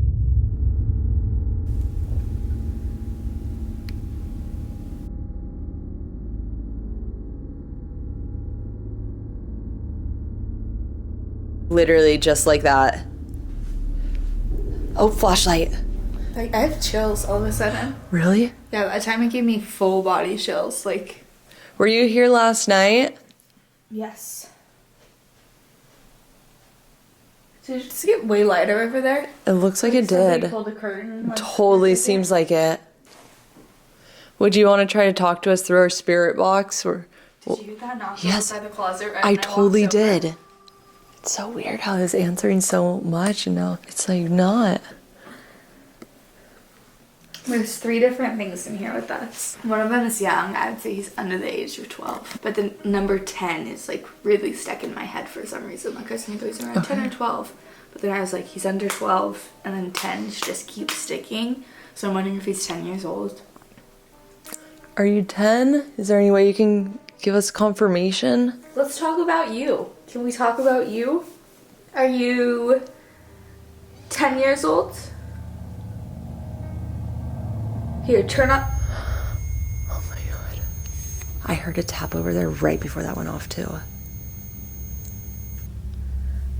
Literally just like that. Oh, flashlight. Like, I have chills all of a sudden. Really? Yeah, that time it gave me full body chills. Like, were you here last night? yes. Did it just get way lighter over there? It looks like it did. Pulled a curtain. Totally seems like it. Would you want to try to talk to us through our spirit box? Or Did you hear that knock yes, outside the closet right I when totally walked over? did. It's so weird how it's answering so much and now it's like not. There's 3 different things in here with us. One of them is young. I would say he's under the age of 12. But then number 10 is like really stuck in my head for some reason. Like I was thinking he's around 10 or 12. But then I was like, he's under 12 and then 10 just keeps sticking. So I'm wondering if he's 10 years old. Are you 10? Is there any way you can give us confirmation? Let's talk about you. Can we talk about you? Are you 10 years old? Here, turn up. Oh my god. I heard a tap over there right before that went off too.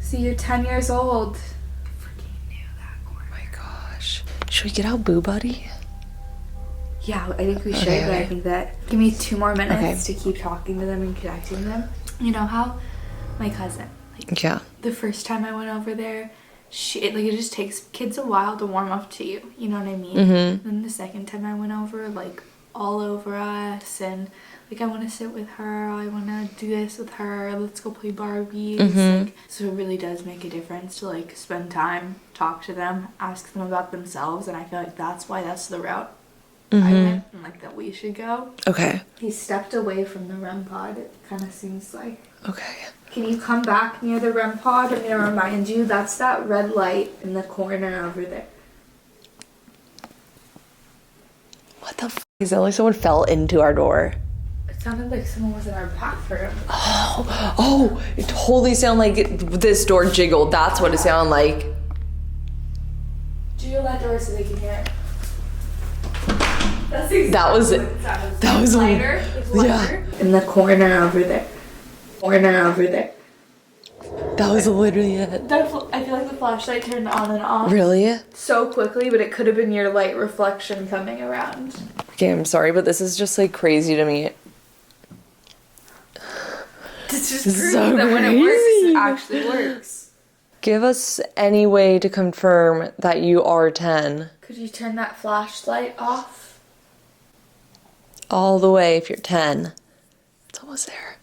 See, you're 10 years old. Freaking knew that corner. Oh my gosh. Should we get out Boo Buddy? Yeah, I think we should, Okay, but I okay. think that give me 2 more minutes to keep talking to them and connecting them. You know how my cousin, like, Yeah. the first time I went over there, it just takes kids a while to warm up to you. You know what I mean? Mm-hmm. Then the second time I went over, like, all over us, and like, I want to sit with her, I want to do this with her, let's go play Barbies. Mm-hmm. Like, so it really does make a difference to, like, spend time, talk to them, ask them about themselves, and I feel like that's the route I went, and like that we should go. Okay. He stepped away from the REM pod, it kind of seems like. Okay. Can you come back near the REM pod? I'm gonna remind you, that's that red light in the corner over there. What the f*** is that? Like someone fell into our door. It sounded like someone was in our bathroom. Oh, it totally sounded like this door jiggled. That's what it sounded like. Jiggle that door so they can hear it. That's exactly That was what it. it sounded. That was like- lighter. It's lighter. In the corner over there. Corner over there. That was literally it. I feel like the flashlight turned on and off Really? so quickly, but it could have been your light reflection coming around. Okay, I'm sorry, but this is just like crazy to me. It's just This is proof so that when it works, crazy. it actually works. Give us any way to confirm that you are 10. Could you turn that flashlight off? All the way if you're 10. It's almost there.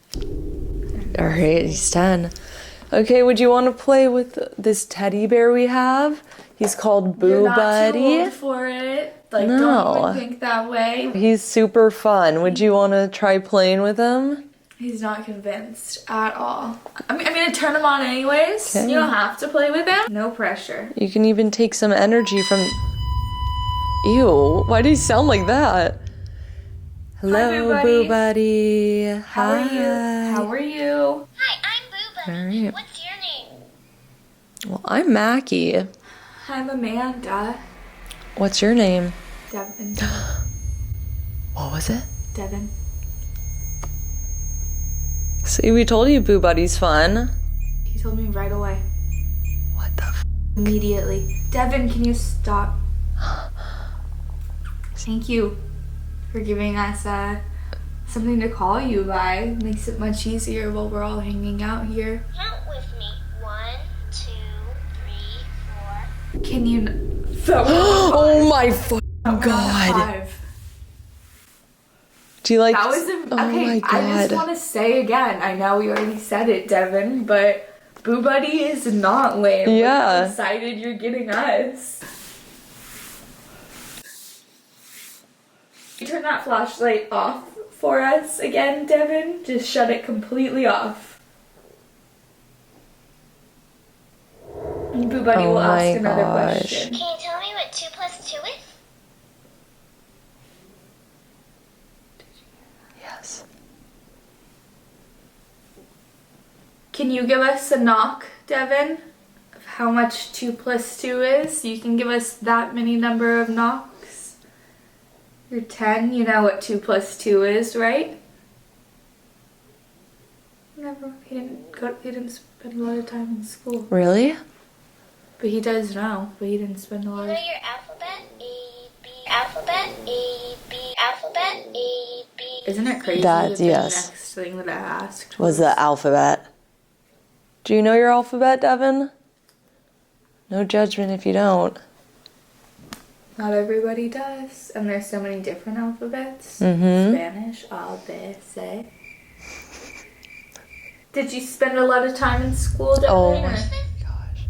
Alright, he's 10. Okay, would you want to play with this teddy bear we have? He's called Boo You're not Buddy. too old for it. Like, No. don't even think that way. He's super fun. Would you want to try playing with him? He's not convinced at all. I'm gonna turn him on anyways. Okay. You don't have to play with him. No pressure. You can even take some energy from... Ew, why do you sound like that? Hello, Boo Boo Buddy. Buddy. How are you? How are you? Hi, I'm Boo Buddy. Alright. What's your name? Well, I'm Mackie. I'm Amanda. What's your name? Devin. What was it? Devin. See, we told you Boo Buddy's fun. He told me right away. What the f? Immediately. Devin, can you stop? Thank you for giving us something to call you by. Makes it much easier while we're all hanging out here. Count with me. 1, 2, 3, 4. Can you... Oh my fucking That god. 5. Do you like... That was Oh okay. my I just god. want to say again. I know we already said it, Devin, but Boo Buddy is not lame. Look Yeah. how excited you're getting us. You turn that flashlight off for us again, Devin. Just shut it completely off. And Boo Buddy Oh will my ask another gosh. question. Can you tell me what 2 plus 2 is? Yes. Can you give us a knock, Devin, of how much 2 plus 2 is? You can give us that many number of knocks. You're 10, you know what 2 plus 2 is, right? Never. He didn't spend a lot of time in school. Really? But he does know, but he didn't spend a You lot know of your alphabet? A, B, alphabet, A, B, alphabet, A, B. Isn't it crazy That's- that the yes. next thing that I asked Was the alphabet. Do you know your alphabet, Devin? No judgment if you don't. Not everybody does, and there's so many different alphabets. Mm-hmm. Spanish, A, B, C. Did you spend a lot of time in school, Devin? Oh or- my gosh.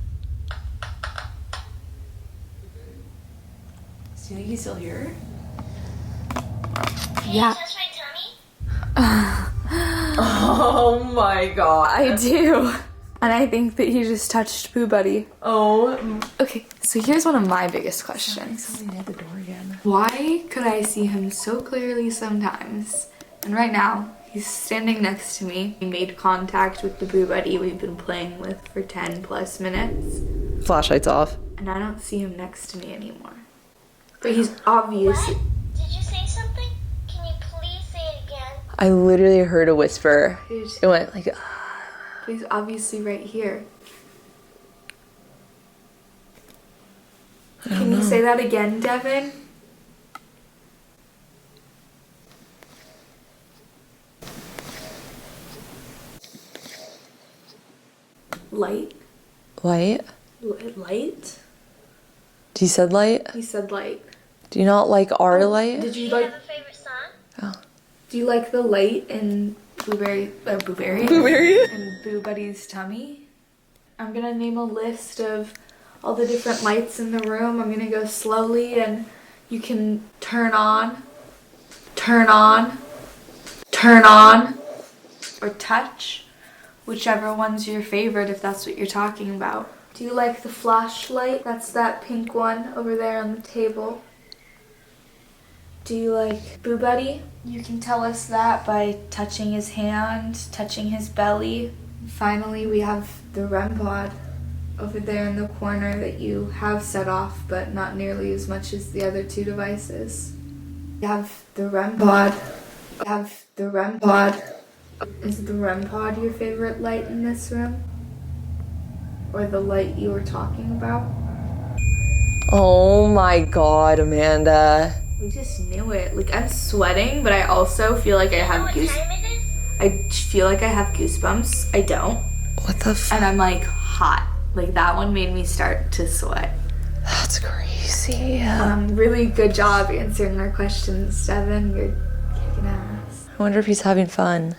Do you think he's still here? Can Yeah. you touch my tummy? Oh my god. I do. And I think that he just touched Boo Buddy. Oh. Okay, so here's one of my biggest questions. Somebody at the door again. Why could I see him so clearly sometimes? And right now, he's standing next to me. He made contact with the Boo Buddy we've been playing with for 10 plus minutes. Flashlight's off. And I don't see him next to me anymore. But he's obviously... What? Did you say something? Can you please say it again? I literally heard a whisper. It went like... He's obviously right here. Can you say that again, Devin? Light? Light? Light? He said light? He said light. Do you not like our light? Did Do you you like... have a favorite song? Oh. Do you like the light in Blueberry and Boo Buddy's tummy? I'm gonna name a list of all the different lights in the room. I'm gonna go slowly and you can turn on, or touch, whichever one's your favorite if that's what you're talking about. Do you like the flashlight? That's that pink one over there on the table. Do you like Boo Buddy? You can tell us that by touching his hand, touching his belly. Finally, we have the REM pod over there in the corner that you have set off, but not nearly as much as the other two devices. We have the REM pod. Is the REM pod your favorite light in this room? Or the light you were talking about? Oh my god, Amanda. We just knew it. Like, I'm sweating, but I also feel like I have What time it is? I feel like I have goosebumps. I don't. What the f- And I'm like hot. Like, that one made me start to sweat. That's crazy. Really good job answering our questions, Devin. You're kicking ass. I wonder if he's having fun.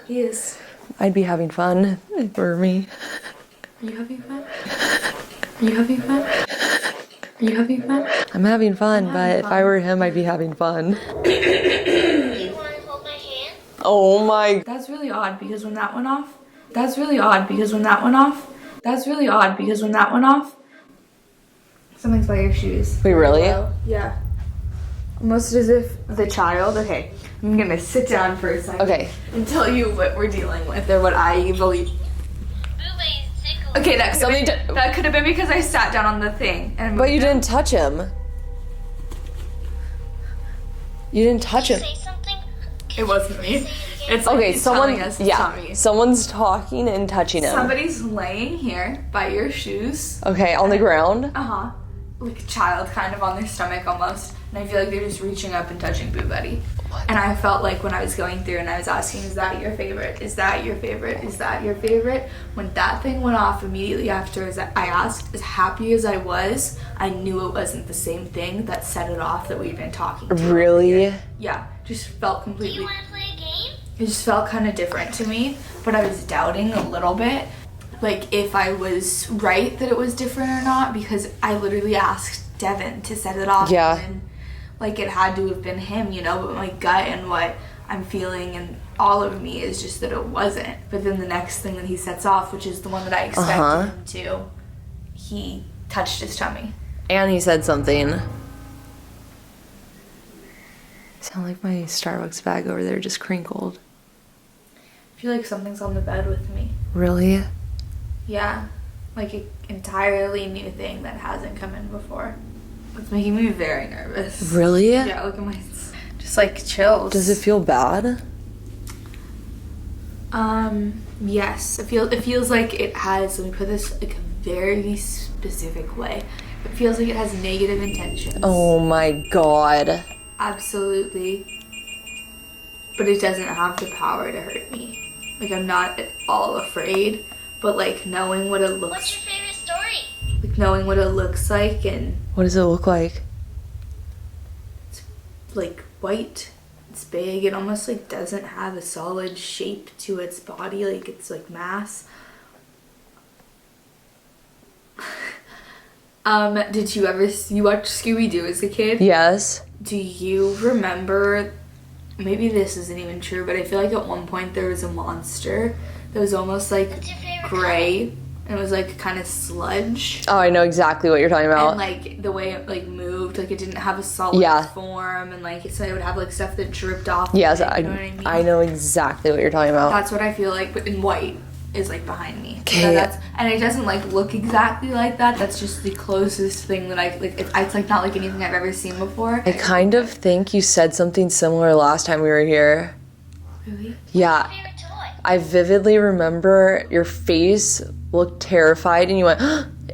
He is. I'd be having fun for me. Are you having fun? Are you having fun? Are you having fun? I'm having fun, but if I were him, I'd be having fun. Do you want to hold my hand? Oh my. That's really odd because when that went off. That's really odd because when that went off. That's really odd because when that went off. Something's by your shoes. Wait, really? Yeah. Almost as if the child. Okay, I'm gonna sit down for a second. Okay. And tell you what we're dealing with or what I believe. Boo-Bay's tickling. Okay, Something that could have been because I sat down on the thing. And But you didn't touch him. You didn't touch Did you him. say something? It wasn't me. Say it again. It's like Okay, he's someone. telling us to Yeah. tell me. Someone's talking and touching him. Somebody's laying here by your shoes. Okay, on the ground. Uh-huh. Like a child kind of on their stomach almost. And I feel like they're just reaching up and touching Boo Buddy. And I felt like when I was going through and I was asking, is that your favorite? Is that your favorite? Is that your favorite? When that thing went off immediately after as I asked, as happy as I was, I knew it wasn't the same thing that set it off that we'd been talking to. Really? Yeah, just felt Do you completely, want to play a game? it just felt kind of different to me, but I was doubting a little bit. Like if I was right that it was different or not, because I literally asked Devin to set it off. Yeah. And like it had to have been him, you know, but my gut and what I'm feeling and all of me is just that it wasn't. But then the next thing that he sets off, which is the one that I expected him to, he touched his tummy. And he said something. Sound like my Starbucks bag over there just crinkled. I feel like something's on the bed with me. Really? Yeah, like an entirely new thing that hasn't come in before. It's making me very nervous. Really? Yeah, look at my, just like chills. Does it feel bad? Yes. It feels like it has, let me put this like a very specific way. It feels like it has negative intentions. Oh my god. Absolutely. But it doesn't have the power to hurt me. Like I'm not at all afraid, but like knowing what it What's looks, your favorite story? like knowing what it looks like and What does it look like? like white. It's big. It almost like doesn't have a solid shape to its body. Like it's like mass. Did you ever you watch Scooby-Doo as a kid? Yes. Do you remember, maybe this isn't even true, but I feel like at one point there was a monster that was almost like What's your favorite gray. And it was like kind of sludge. Oh, I know exactly what you're talking about. And like the way it like moved, like it didn't have a solid form, and like so it would have like stuff that dripped off. Yes, of it, you know what I mean? I know exactly what you're talking about. That's what I feel like, but in white is like behind me. Okay. So and it doesn't like look exactly like that. That's just the closest thing that I like. It's like not like anything I've ever seen before. I kind of think you said something similar last time we were here. Really? Yeah. favorite toy? I vividly remember your face looked terrified and you went,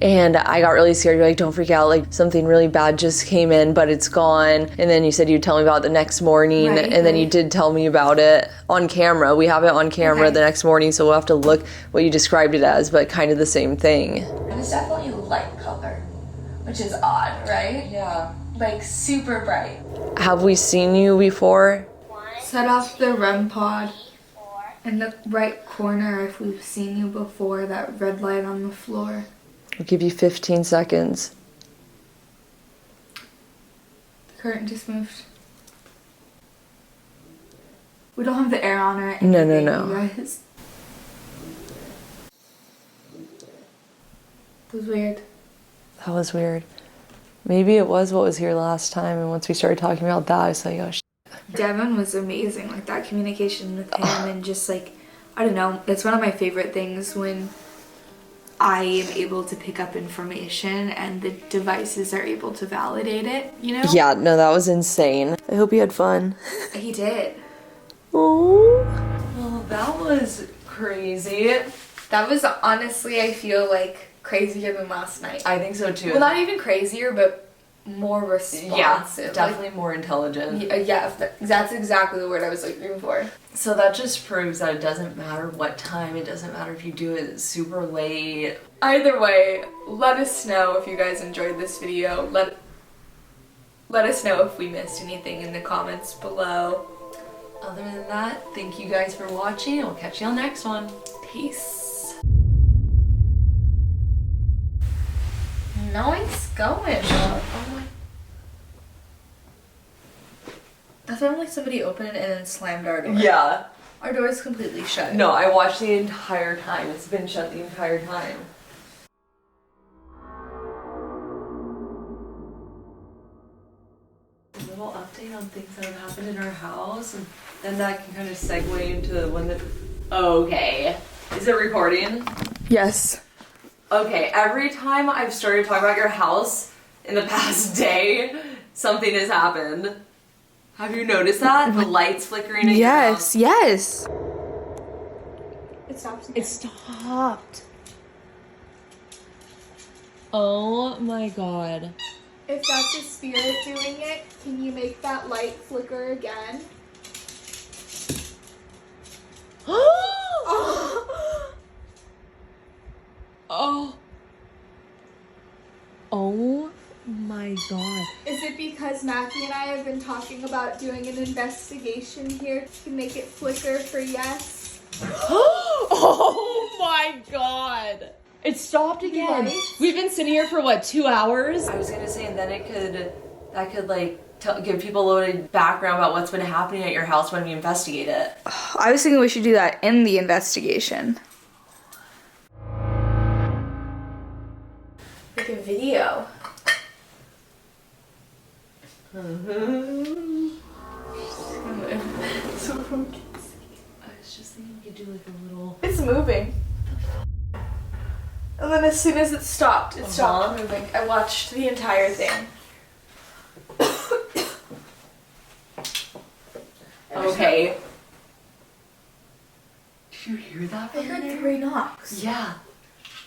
and I got really scared. You're like, don't freak out, like something really bad just came in, but it's gone. And then you said you'd tell me about it the next morning, and then you did tell me about it on camera. We have it on camera the next morning, so we'll have to look what you described it as, but kind of the same thing. It was definitely light color, which is odd, right? Yeah. Like super bright. Have we seen you before? Set off the REM pod. 4. In the right corner, if we've seen you before, that red light on the floor. I'll give you 15 seconds. The curtain just moved. We don't have the air on or No, anything, no. you guys. It was weird. That was weird. Maybe it was what was here last time, and once we started talking about that, I was like, oh, Devin was amazing, like that communication with him, and just like, I don't know, that's one of my favorite things when I am able to pick up information and the devices are able to validate it, you know? Yeah, no, that was insane. I hope you had fun. He did. Oh, well, that was crazy. That was honestly, I feel like, crazier than last night. I think so too. Well, not even crazier, but more responsive. Yeah, definitely more intelligent. Yeah, that's exactly the word I was looking for. So that just proves that it doesn't matter what time, it doesn't matter if you do it super late. Either way, let us know if you guys enjoyed this video. Let us know if we missed anything in the comments below. Other than that, thank you guys for watching, and we'll catch you on the next one. Peace. Nice going. Oh my. That sounded like somebody opened it and then slammed our door. Yeah. Our door is completely shut. No, I watched the entire time. It's been shut the entire time. A little update on things that have happened in our house, and then that can kind of segue into when the... Okay. Is it recording? Yes. Okay, every time I've started talking about your house in the past day, something has happened. Have you noticed that? The lights flickering in your house? Yes. It stopped. It stopped. Oh my god. If that's a spirit doing it, can you make that light flicker again? Oh. Oh my god. Is it because Mackie and I have been talking about doing an investigation here to make it flicker for yes? Oh my god. It stopped again. Right? We've been sitting here for what, 2 hours? I was gonna say, and then that could like give people a little background about what's been happening at your house when we investigate it. I was thinking we should do that in the investigation. Like a video. So I was just thinking we could do like a little... It's moving. And then as soon as it stopped, it stopped moving. I watched the entire thing. Okay. Did you hear that? I heard 3 knocks. Yeah.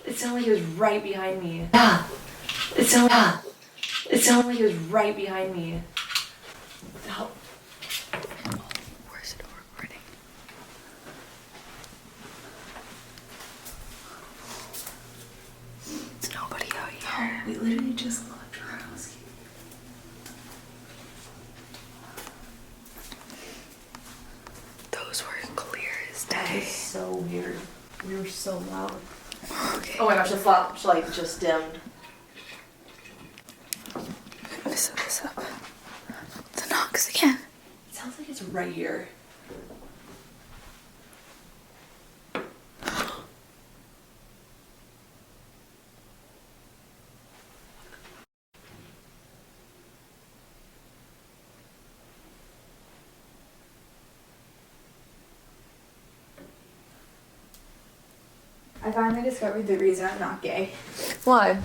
It sounded like it was right behind me. Yeah. It sounded like it was right behind me. Oh. Where's the door recording? There's nobody out here. We literally just left our house. Those were clear as That day. is so weird. We were so loud. Okay. Oh my gosh, the flashlight just dimmed. I'm gonna set this up. The knocks again. It sounds like it's right here. finally discovered the reason I'm not gay. Why?